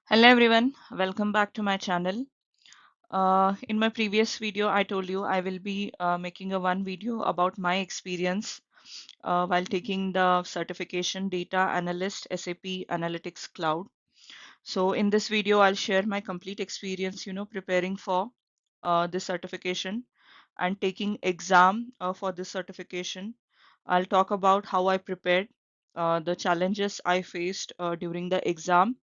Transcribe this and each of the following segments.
Hello everyone, welcome back to my channel. In my previous video, I told you I will be making a one video about my experience while taking the certification Data Analyst SAP Analytics Cloud. So in this video, I'll share my complete experience, preparing for this certification and taking exam for this certification. I'll talk about how I prepared, the challenges I faced during the exam,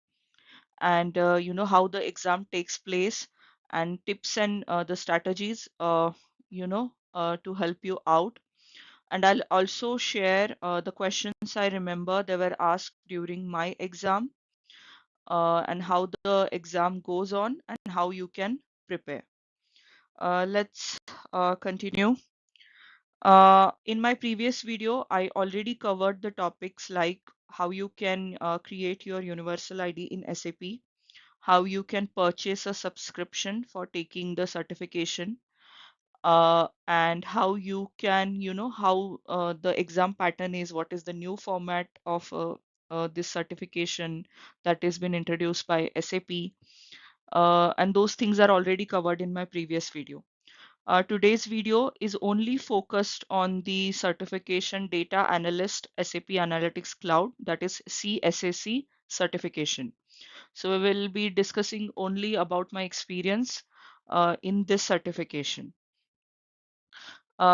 and how the exam takes place, and tips and the strategies to help you out. And I'll also share the questions I remember they were asked during my exam, and how the exam goes on and how you can prepare. Let's continue. In my previous video, I already covered the topics like how you can create your universal ID in SAP, how you can purchase a subscription for taking the certification, and how you can, how the exam pattern is, what is the new format of this certification that has been introduced by SAP, and those things are already covered in my previous video. Today's video is only focused on the certification Data Analyst SAP Analytics Cloud, that is CSAC certification. So we will be discussing only about my experience in this certification.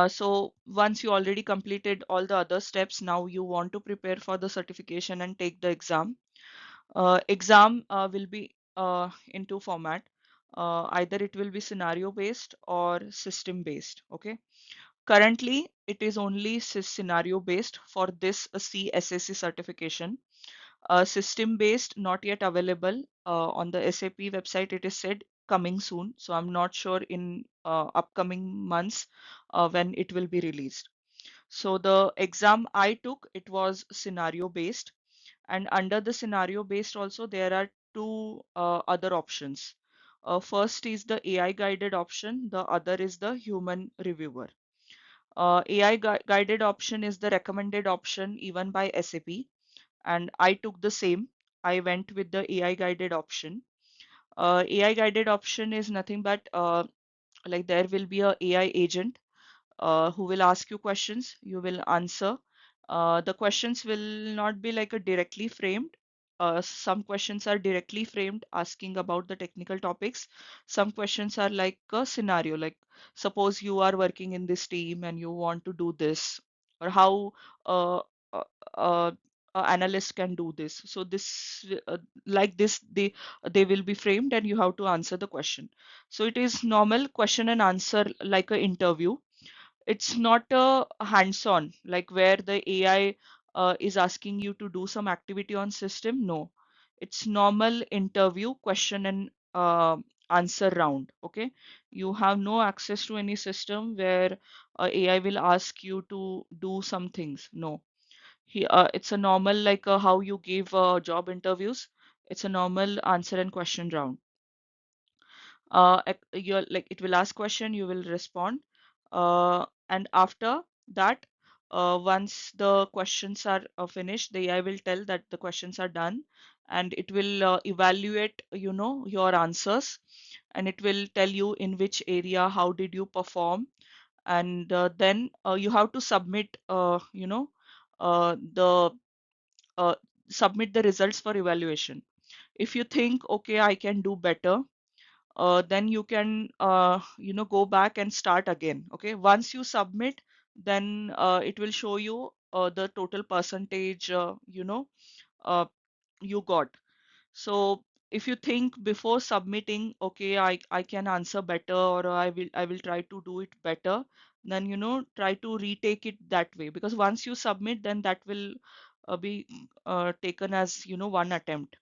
So once you already completed all the other steps, now you want to prepare for the certification and take the exam. Exam will be in two format. Either it will be scenario based or system based. Okay. Currently, it is only scenario based for this CSSC certification. System based, not yet available on the SAP website. It is said coming soon, so I'm not sure in upcoming months when it will be released. So the exam I took, it was scenario based, and under the scenario based also there are two other options. First is the AI guided option, the other is the human reviewer. AI guided option is the recommended option even by SAP, and I took the same. I went with the AI guided option. AI guided option is nothing but like there will be a AI agent who will ask you questions, you will answer. The questions will not be like a directly framed. Some questions are directly framed, asking about the technical topics. Some questions are like a scenario, like suppose you are working in this team and you want to do this, or how uh, uh, uh, analyst can do this. So this, like this, they will be framed, and you have to answer the question. So it is normal question and answer like a interview. It's not a hands-on, like where the AI is asking you to do some activity on system. No, it's normal interview question and answer round. Okay, you have no access to any system where AI will ask you to do some things. No, it's a normal, like how you give job interviews. It's a normal answer and question round. You're like, it will ask question, you will respond, and after that, once the questions are finished, the AI will tell that the questions are done, and it will evaluate, your answers, and it will tell you in which area how did you perform. And then you have to submit, the uh, submit the results for evaluation. If you think, okay, I can do better, then you can, go back and start again. Okay, once you submit, then it will show you the total percentage, uh, you got. So if you think before submitting, okay, I can answer better, or I will try to do it better, then try to retake it that way, because once you submit, then that will be taken as one attempt.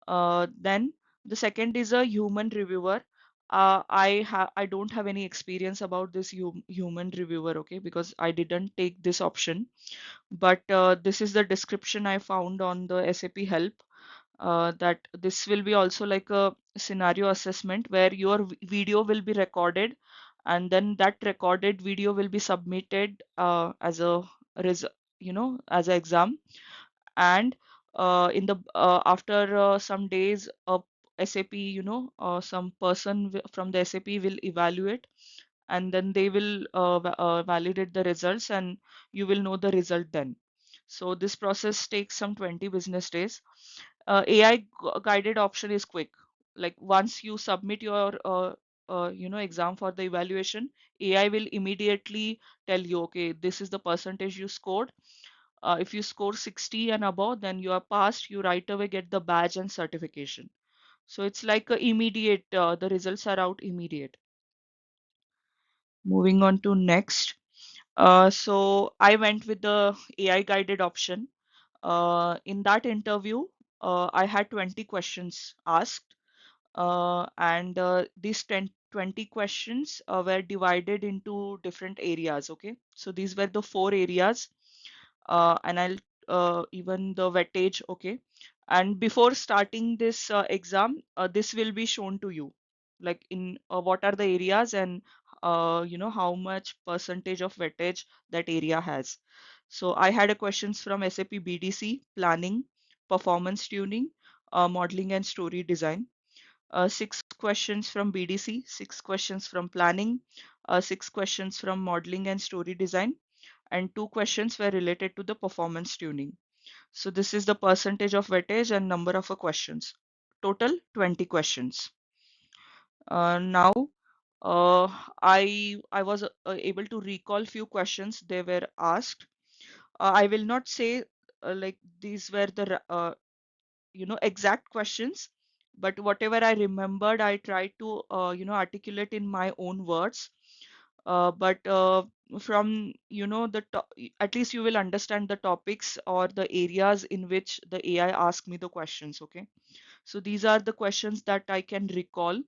Then the second is a human reviewer. I don't have any experience about this human reviewer, okay, because I didn't take this option. But this is the description I found on the SAP help, that this will be also like a scenario assessment where your video will be recorded, and then that recorded video will be submitted as a res as an exam. And In the after some days, SAP, some person from the SAP will evaluate, and then they will validate the results, and you will know the result then. So this process takes some 20 business days. AI guided option is quick. Like once you submit your exam for the evaluation, AI will immediately tell you, okay, this is the percentage you scored. If you score 60 and above, then you are passed. You right away get the badge and certification. So it's like a immediate, the results are out immediate. Moving on to next. So I went with the AI guided option. In that interview, I had 20 questions asked, and these 20 questions were divided into different areas. Okay, so these were the four areas, and I'll even the weightage. Okay, and before starting this exam, this will be shown to you, like in what are the areas, and how much percentage of weightage that area has. So I had a questions from SAP BDC, planning, performance tuning, modeling and story design. Six questions from BDC, six questions from planning, six questions from modeling and story design, and two questions were related to the performance tuning. So this is the percentage of weightage and number of questions. Total 20 questions. Now uh, I was able to recall few questions they were asked. I will not say like these were the exact questions, but whatever I remembered, I tried to articulate in my own words. But from at least you will understand the topics or the areas in which the AI asked me the questions. Okay, so these are the questions that I can recall,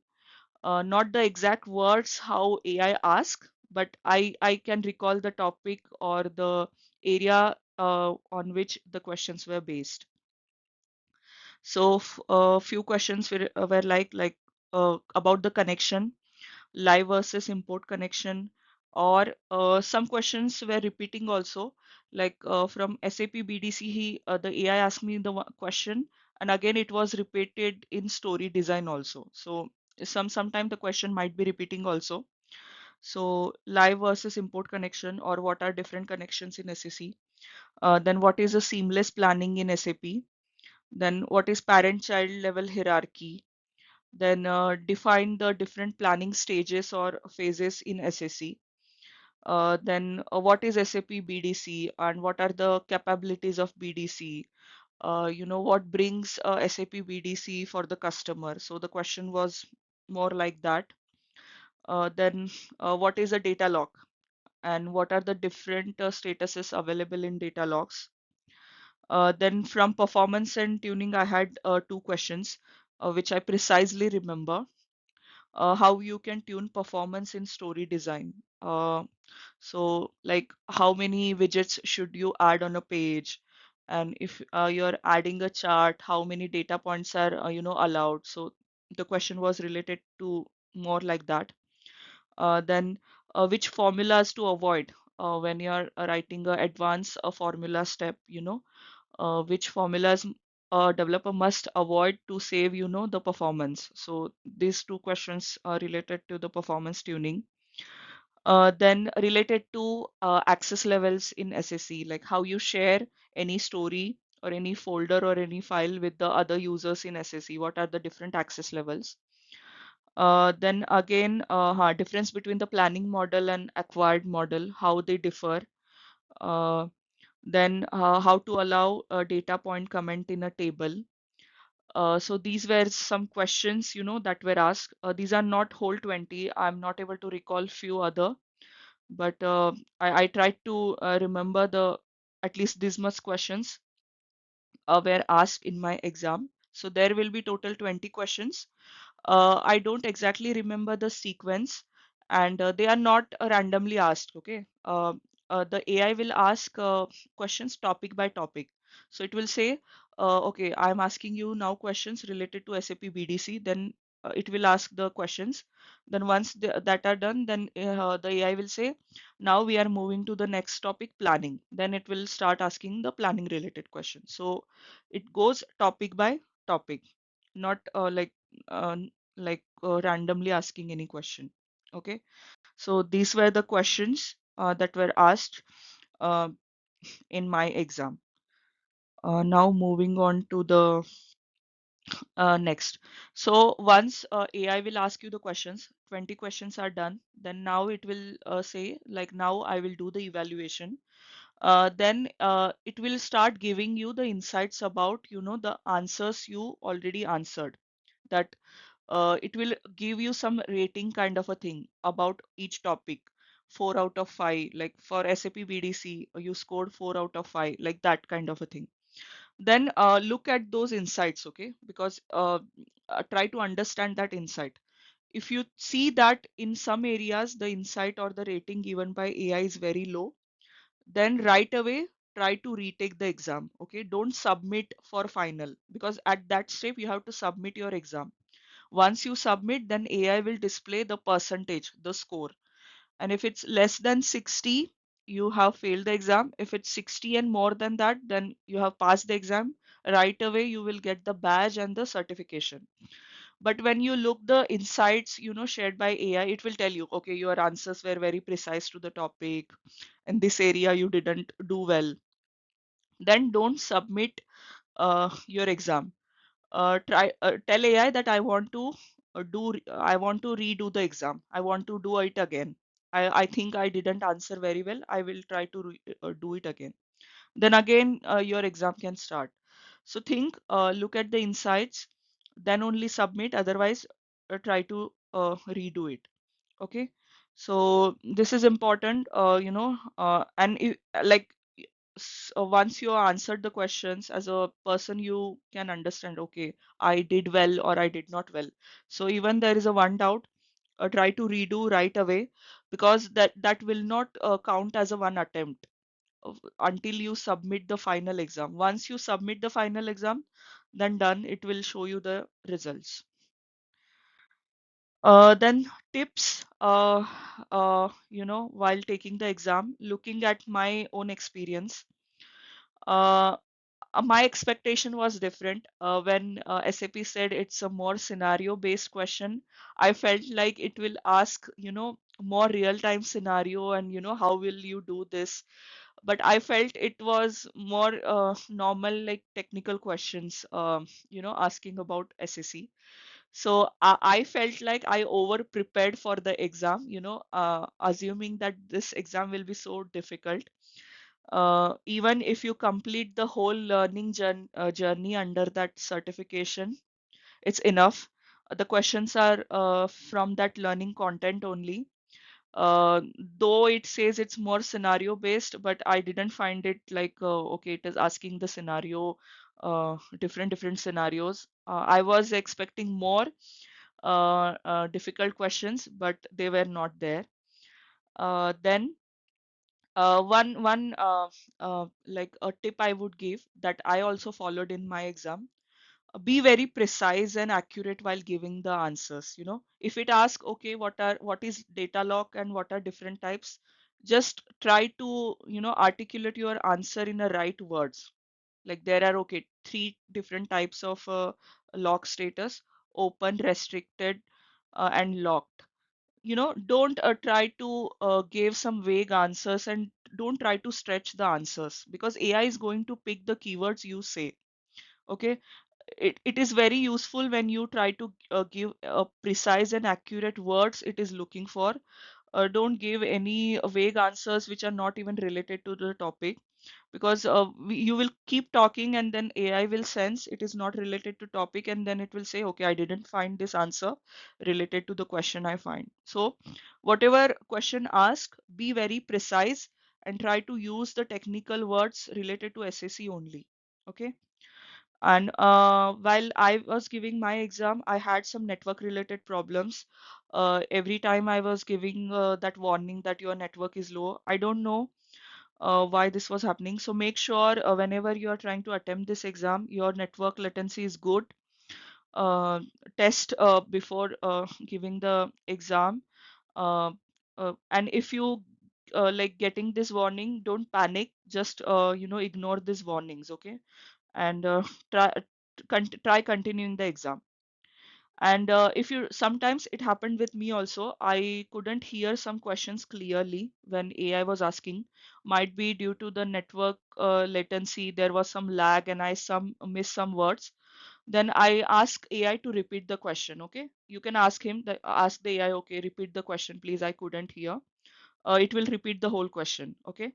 not the exact words how AI asked, but I can recall the topic or the area on which the questions were based. So a few questions were like about the connection, live versus import connection, or some questions were repeating also. Like from SAP BDC, the AI asked me the question, and again it was repeated in story design also. So sometime the question might be repeating also. So live versus import connection, or what are different connections in SAC? Then what is a seamless planning in SAP? Then what is parent-child level hierarchy? Then define the different planning stages or phases in SAC. Then what is SAP BDC and what are the capabilities of BDC? What brings SAP BDC for the customer? So the question was more like that. Then what is a data log and what are the different statuses available in data logs? Then from performance and tuning, I had two questions, which I precisely remember. How you can tune performance in story design. So like how many widgets should you add on a page? And if you're adding a chart, how many data points are allowed? So the question was related to more like that. Then which formulas to avoid when you're writing a advanced formula step, which formulas a developer must avoid to save the performance. So these two questions are related to the performance tuning. Then related to access levels in SSE, like how you share any story or any folder or any file with the other users in SSE, what are the different access levels? Then again, difference between the planning model and acquired model, how they differ. uh, then how to allow a data point comment in a table. So these were some questions, that were asked. These are not whole 20. I'm not able to recall few other, but I tried to remember the at least this much questions were asked in my exam. So there will be total 20 questions. I don't exactly remember the sequence, and they are not randomly asked. Okay, the AI will ask questions topic by topic. So it will say, okay, I'm asking you now questions related to SAP BDC. Then it will ask the questions. Then once that are done, then the AI will say, now we are moving to the next topic, planning. Then it will start asking the planning related questions. So it goes topic by topic, not uh, randomly asking any question. Okay, so these were the questions that were asked uh, in my exam. Now moving on to the next. So once AI will ask you the questions, 20 questions are done, then now it will say like, now I will do the evaluation. Then it will start giving you the insights about, the answers you already answered. That it will give you some rating kind of a thing about each topic. 4 out of 5, like for SAP BDC, you scored 4 out of 5, like that kind of a thing. Then look at those insights, okay? Because try to understand that insight. If you see that in some areas the insight or the rating given by AI is very low, then right away try to retake the exam. Okay, don't submit for final, because at that step you have to submit your exam. Once you submit, then AI will display the percentage, the score. And if it's less than 60, you have failed the exam. If it's 60 and more than that, then you have passed the exam. Right away you will get the badge and the certification. But when you look the insights, shared by AI, it will tell you, okay, your answers were very precise to the topic, and this area you didn't do well. Then don't submit your exam. Tell AI that I want to redo the exam. I want to do it again. I think I didn't answer very well. I will try to do it again. Then again, your exam can start. So think, look at the insights, then only submit. Otherwise, try to redo it. Okay. So this is important, and if, like once you answered the questions as a person, you can understand, okay, I did well or I did not well. So even there is a one doubt, try to redo right away, because that will not count as a one attempt until you submit the final exam. Once you submit the final exam, then done, it will show you the results. Then tips, while taking the exam, looking at my own experience. Uh, my expectation was different. When SAP said it's a more scenario-based question, I felt like it will ask, more real-time scenario and, how will you do this? But I felt it was more normal, like technical questions, asking about SAC. So I felt like I over prepared for the exam, assuming that this exam will be so difficult. Even if you complete the whole learning journey under that certification, it's enough. The questions are from that learning content only. Uh, though it says it's more scenario based, but I didn't find it like, okay, it is asking the scenario, different scenarios. I was expecting more difficult questions, but they were not there. Then one like a tip I would give that I also followed in my exam: be very precise and accurate while giving the answers. If it asks, okay, what is data lock and what are different types, just try to articulate your answer in the right words. Like there are, okay, three different types of lock status: open, restricted, and locked. Don't try to give some vague answers, and don't try to stretch the answers, because AI is going to pick the keywords you say. Okay, it is very useful when you try to give precise and accurate words it is looking for. Don't give any vague answers which are not even related to the topic, because you will keep talking and then AI will sense it is not related to topic, and then it will say, okay, I didn't find this answer related to the question I find. So whatever question ask, be very precise and try to use the technical words related to SAC only. Okay. And while I was giving my exam, I had some network related problems. Every time I was giving that warning that your network is low. I don't know why this was happening. So make sure whenever you are trying to attempt this exam, your network latency is good. uh, test before giving the exam. uh, and if you like getting this warning, don't panic, just ignore these warnings, okay? And try try continuing the exam. And if you sometimes it happened with me also, I couldn't hear some questions clearly when AI was asking. Might be due to the network latency, there was some lag and I some missed some words. Then I ask AI to repeat the question. Okay, you can ask the AI, okay, repeat the question please, I couldn't hear. It will repeat the whole question. Okay.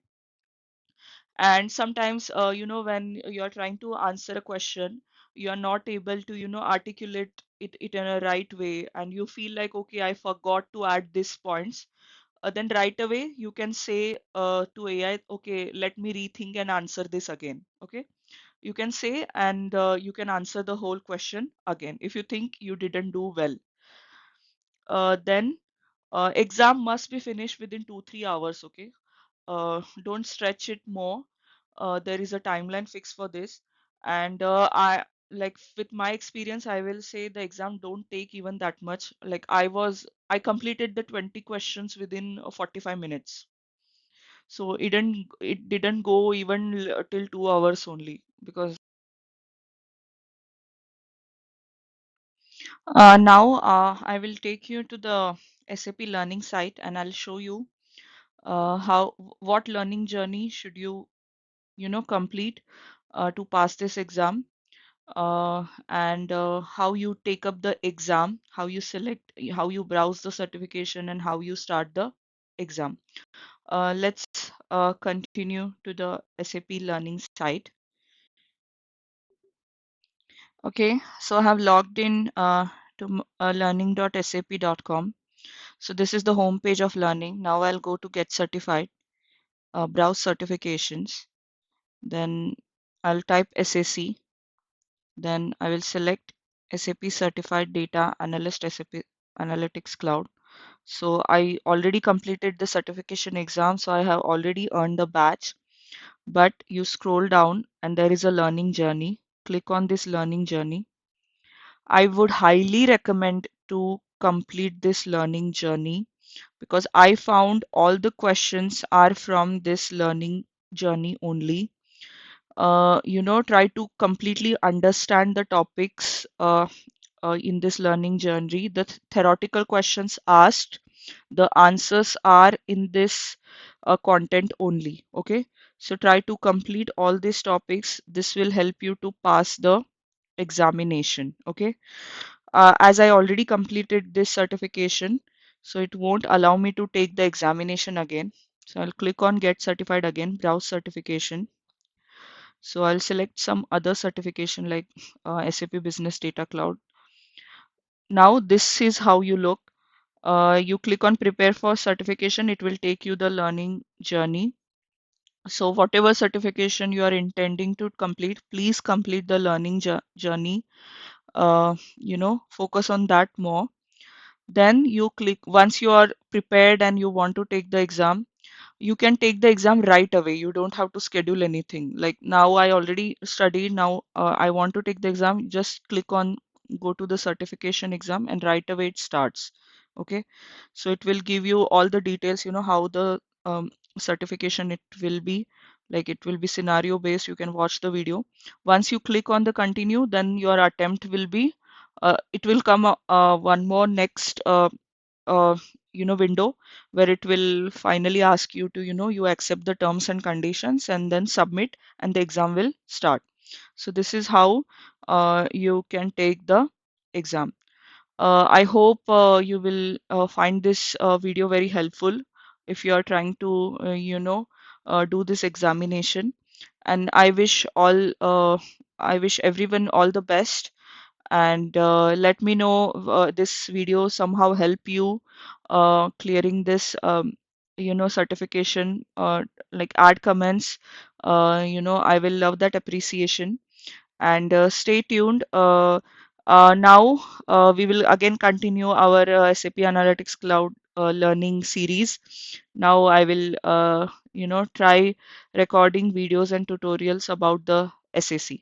And sometimes when you're trying to answer a question, you are not able to articulate it in a right way, and you feel like, okay, I forgot to add these points. Then right away you can say to AI, okay, let me rethink and answer this again. Okay, you can say, and you can answer the whole question again if you think you didn't do well. Then exam must be finished within 2-3 hours. Okay, don't stretch it more. There is a timeline fixed for this. And I like with my experience, I will say the exam don't take even that much. Like I completed the 20 questions within 45 minutes. So it didn't go even till 2 hours only. Because now I will take you to the SAP learning site, and I'll show you how what learning journey should you complete to pass this exam. And how you take up the exam, how you select, how you browse the certification, and how you start the exam. Let's continue to the SAP learning site. Okay, so I have logged in to learning.sap.com. So this is the home page of learning. Now I'll go to get certified, browse certifications, then I'll type SAC, then I will select SAP Certified Data Analyst, SAP Analytics Cloud. So I already completed the certification exam, so I have already earned the badge. But you scroll down and there is a learning journey. Click on this learning journey. I would highly recommend to complete this learning journey because I found all the questions are from this learning journey only. Try to completely understand the topics in this learning journey. The theoretical questions asked, the answers are in this content only. Okay, so try to complete all these topics. This will help you to pass the examination. Okay, as I already completed this certification, so it won't allow me to take the examination again. So I'll click on get certified again, browse certification. So I'll select some other certification like SAP Business Data Cloud. Now this is how you look. You click on prepare for certification, it will take you the learning journey. So whatever certification you are intending to complete, please complete the learning journey. Focus on that more. Then you click, once you are prepared and you want to take the exam, you can take the exam right away. You don't have to schedule anything. Like now I already studied, now I want to take the exam. Just click on go to the certification exam and right away it starts. Okay, so it will give you all the details, how the certification it will be. Like it will be scenario based, you can watch the video. Once you click on the continue, then your attempt will be it will come one more next uh, window where it will finally ask you to you accept the terms and conditions and then submit, and the exam will start. So this is how you can take the exam. I hope you will find this video very helpful if you are trying to do this examination. And I wish everyone all the best. And let me know this video somehow help you clearing this certification. Like add comments. I will love that appreciation. And stay tuned. Now we will again continue our SAP Analytics Cloud learning series. Now I will try recording videos and tutorials about the SAC.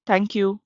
Thank you.